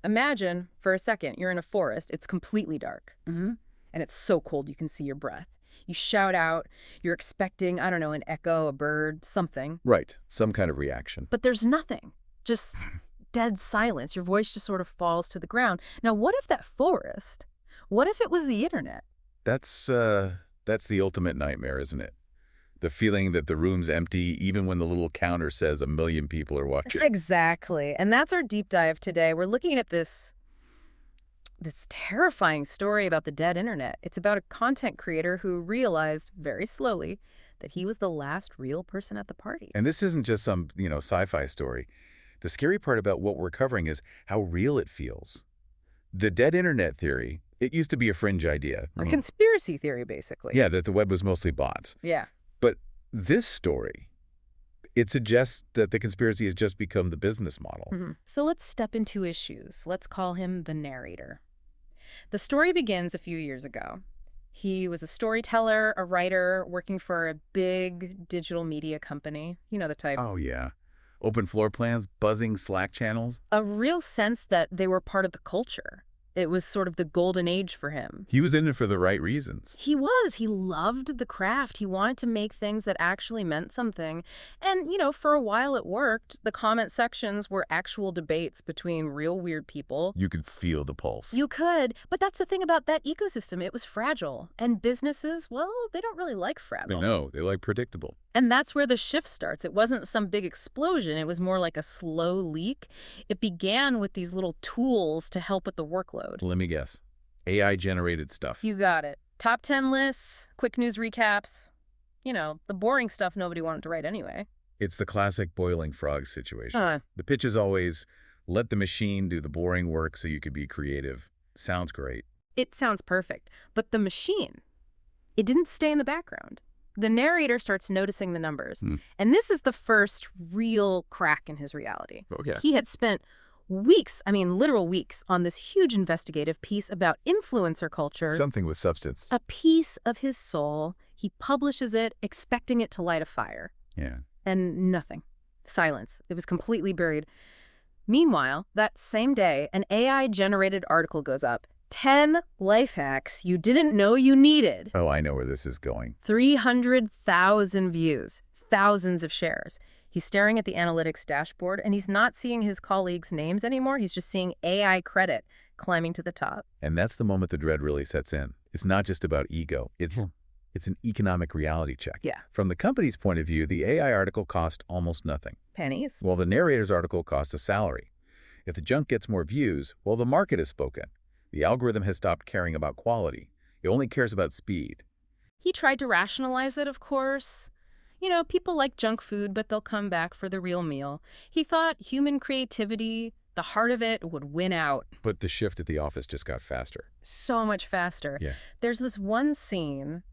Imagine, for a second, you're in a forest. It's completely dark. Mm-hmm. And it's so cold you can see your breath. You shout out. You're expecting, I don't know, an echo, a bird, something. Right. Some kind of reaction. But there's nothing. Just dead silence. Your voice just sort of falls to the ground. Now, what if that forest, what if it was the internet? That's the ultimate nightmare, isn't it? The feeling that the room's empty even when the little counter says 1 million people are watching. Exactly. And that's our deep dive today. We're looking at this terrifying story about the dead internet. It's about a content creator who realized very slowly that he was the last real person at the party. And this isn't just some, sci-fi story. The scary part about what we're covering is how real it feels. The dead internet theory, it used to be a fringe idea. A conspiracy theory, basically. Yeah, that the web was mostly bots. Yeah. But this story, it suggests that the conspiracy has just become the business model. Mm-hmm. So let's step into his shoes. Let's call him the narrator. The story begins a few years ago. He was a storyteller, a writer, working for a big digital media company. You know the type. Oh, yeah. Open floor plans, buzzing Slack channels. A real sense that they were part of the culture. It was sort of the golden age for him. He was in it for the right reasons. He was. He loved the craft. He wanted to make things that actually meant something. And, for a while it worked. The comment sections were actual debates between real weird people. You could feel the pulse. You could. But that's the thing about that ecosystem. It was fragile. And businesses, well, they don't really like fragile. No, they like predictable. And that's where the shift starts. It wasn't some big explosion. It was more like a slow leak. It began with these little tools to help with the workload. Let me guess. AI-generated stuff. You got it. Top 10 lists, quick news recaps. The boring stuff nobody wanted to write anyway. It's the classic boiling frog situation. The pitch is always, let the machine do the boring work so you could be creative. Sounds great. It sounds perfect. But the machine, it didn't stay in the background. The narrator starts noticing the numbers. And this is the first real crack in his reality. Okay. He had spent weeks, literal weeks, on this huge investigative piece about influencer culture. Something with substance. A piece of his soul. He publishes it, expecting it to light a fire. Yeah. And nothing. Silence. It was completely buried. Meanwhile, that same day, an AI-generated article goes up. 10 life hacks you didn't know you needed. Oh, I know where this is going. 300,000 views. Thousands of shares. He's staring at the analytics dashboard, and he's not seeing his colleagues' names anymore. He's just seeing AI credit climbing to the top. And that's the moment the dread really sets in. It's not just about ego. It's an economic reality check. Yeah. From the company's point of view, the AI article cost almost nothing. Pennies. Well, the narrator's article cost a salary. If the junk gets more views, well, the market has spoken. The algorithm has stopped caring about quality. It only cares about speed. He tried to rationalize it, of course. People like junk food, but they'll come back for the real meal. He thought human creativity, the heart of it, would win out. But the shift at the office just got faster. So much faster. Yeah. There's this one scene,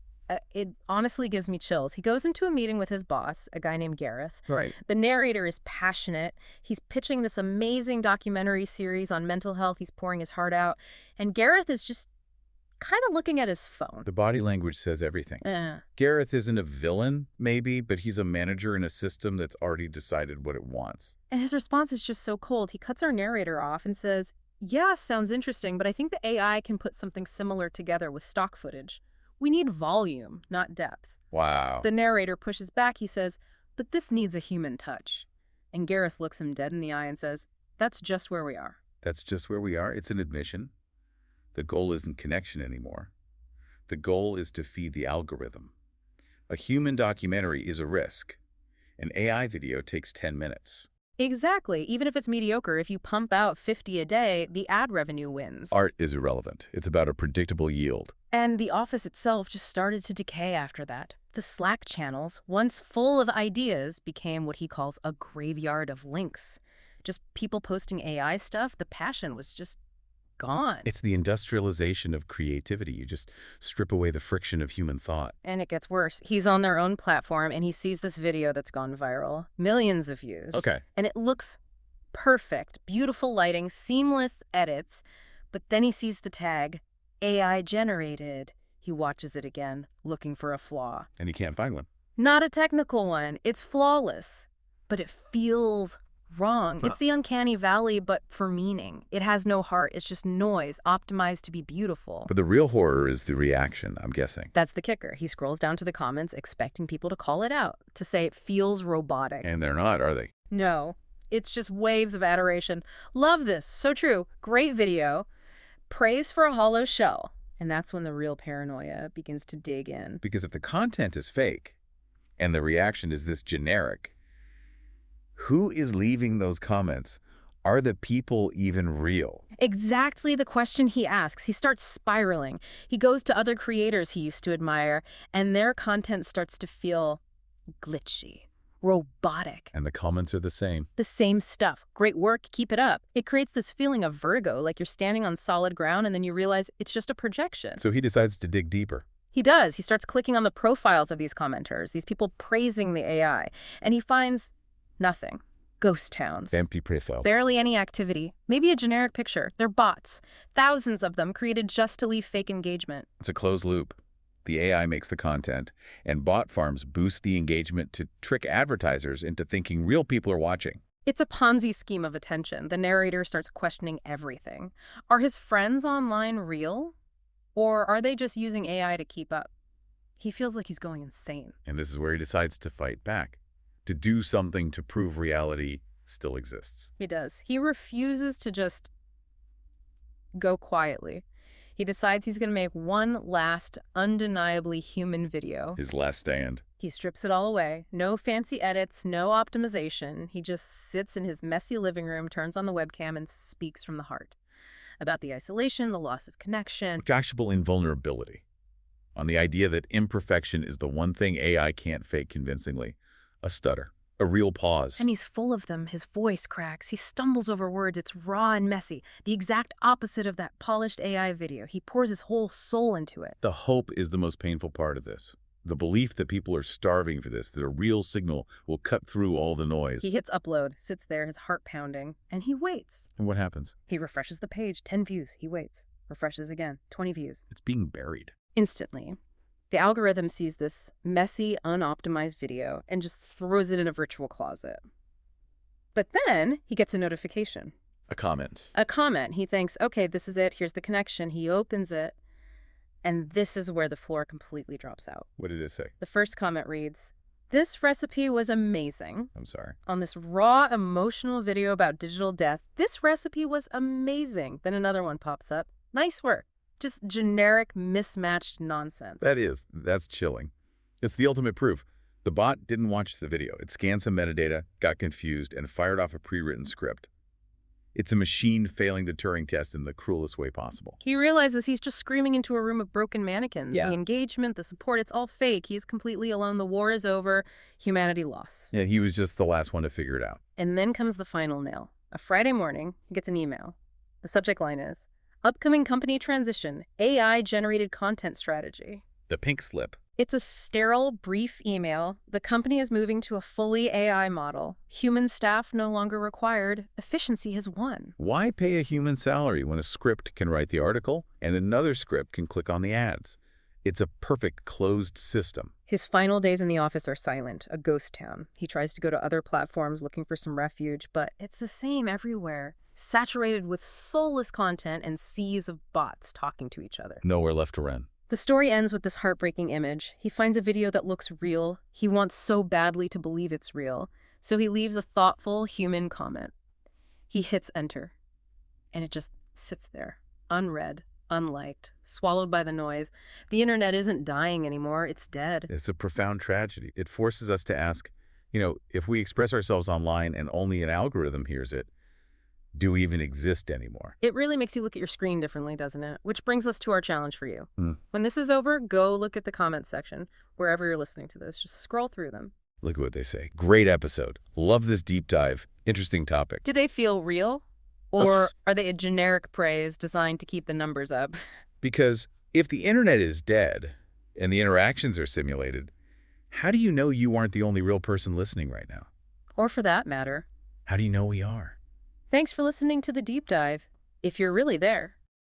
it honestly gives me chills. He goes into a meeting with his boss, a guy named Gareth. Right. The narrator is passionate. He's pitching this amazing documentary series on mental health. He's pouring his heart out. And Gareth is just kind of looking at his phone. The body language says everything. Gareth isn't a villain, maybe, but he's a manager in a system that's already decided what it wants. And his response is just so cold. He cuts our narrator off and says, yeah, sounds interesting, but I think the AI can put something similar together with stock footage. We need volume, not depth. Wow. The narrator pushes back. He says, but this needs a human touch. And Gareth looks him dead in the eye and says, that's just where we are. That's just where we are. It's an admission. The goal isn't connection anymore. The goal is to feed the algorithm. A human documentary is a risk. An AI video takes 10 minutes. Exactly. Even if it's mediocre, if you pump out 50 a day, the ad revenue wins. Art is irrelevant. It's about a predictable yield. And the office itself just started to decay after that. The Slack channels, once full of ideas, became what he calls a graveyard of links. Just people posting AI stuff. The passion was just gone. It's the industrialization of creativity. You just strip away the friction of human thought. And it gets worse. He's on their own platform, and he sees this video that's gone viral. Millions of views. Okay. And it looks perfect. Beautiful lighting, seamless edits. But then he sees the tag, AI generated. He watches it again, looking for a flaw. And he can't find one. Not a technical one. It's flawless. But it feels Wrong. It's the uncanny valley, but for meaning. It has no heart. It's just noise, optimized to be beautiful. But the real horror is the reaction, I'm guessing. That's the kicker. He scrolls down to the comments, expecting people to call it out, to say it feels robotic. And they're not, are they? No. It's just waves of adoration. Love this. So true. Great video. Praise for a hollow shell. And that's when the real paranoia begins to dig in. Because if the content is fake and the reaction is this generic, who is leaving those comments? Are the people even real? Exactly the question he asks. He starts spiraling. He goes to other creators he used to admire, and their content starts to feel glitchy, robotic. And the comments are the same. The same stuff. Great work, keep it up. It creates this feeling of vertigo, like you're standing on solid ground and then you realize it's just a projection. So he decides to dig deeper. He does. He starts clicking on the profiles of these commenters, these people praising the AI, and he finds nothing. Ghost towns. Empty profile. Barely any activity. Maybe a generic picture. They're bots. Thousands of them created just to leave fake engagement. It's a closed loop. The AI makes the content, and bot farms boost the engagement to trick advertisers into thinking real people are watching. It's a Ponzi scheme of attention. The narrator starts questioning everything. Are his friends online real? Or are they just using AI to keep up? He feels like he's going insane. And this is where he decides to fight back, to do something to prove reality still exists. He does. He refuses to just go quietly. He decides he's going to make one last, undeniably human video. His last stand. He strips it all away. No fancy edits, no optimization. He just sits in his messy living room, turns on the webcam, and speaks from the heart. About the isolation, the loss of connection. Actual invulnerability. On the idea that imperfection is the one thing AI can't fake convincingly. A stutter. A real pause. And he's full of them. His voice cracks. He stumbles over words. It's raw and messy. The exact opposite of that polished AI video. He pours his whole soul into it. The hope is the most painful part of this. The belief that people are starving for this, that a real signal will cut through all the noise. He hits upload, sits there, his heart pounding, and he waits. And what happens? He refreshes the page, 10 views. He waits. Refreshes again, 20 views. It's being buried. Instantly. The algorithm sees this messy, unoptimized video and just throws it in a virtual closet. But then he gets a notification. A comment. A comment. He thinks, okay, this is it. Here's the connection. He opens it. And this is where the floor completely drops out. What did it say? The first comment reads, "This recipe was amazing." I'm sorry. On this raw, emotional video about digital death, this recipe was amazing. Then another one pops up. Nice work. Just generic, mismatched nonsense. That's chilling. It's the ultimate proof. The bot didn't watch the video. It scanned some metadata, got confused, and fired off a pre-written script. It's a machine failing the Turing test in the cruelest way possible. He realizes he's just screaming into a room of broken mannequins. Yeah. The engagement, the support, it's all fake. He's completely alone. The war is over. Humanity lost. Yeah, he was just the last one to figure it out. And then comes the final nail. A Friday morning, he gets an email. The subject line is, "Upcoming company transition, AI-generated content strategy." The pink slip. It's a sterile, brief email. The company is moving to a fully AI model. Human staff no longer required. Efficiency has won. Why pay a human salary when a script can write the article and another script can click on the ads? It's a perfect closed system. His final days in the office are silent, a ghost town. He tries to go to other platforms looking for some refuge, but it's the same everywhere. Saturated with soulless content and seas of bots talking to each other. Nowhere left to run. The story ends with this heartbreaking image. He finds a video that looks real. He wants so badly to believe it's real. So he leaves a thoughtful, human comment. He hits enter. And it just sits there, unread, unliked, swallowed by the noise. The internet isn't dying anymore. It's dead. It's a profound tragedy. It forces us to ask, if we express ourselves online and only an algorithm hears it, do we even exist anymore? It really makes you look at your screen differently, doesn't it? Which brings us to our challenge for you. When this is over, go look at the comments section, wherever you're listening to this. Just scroll through them. Look at what they say. Great episode. Love this deep dive. Interesting topic. Do they feel real? Or are they a generic praise designed to keep the numbers up? Because if the internet is dead and the interactions are simulated, how do you know you aren't the only real person listening right now? Or for that matter, how do you know we are? thanks for listening to The Deep Dive. If you're really there,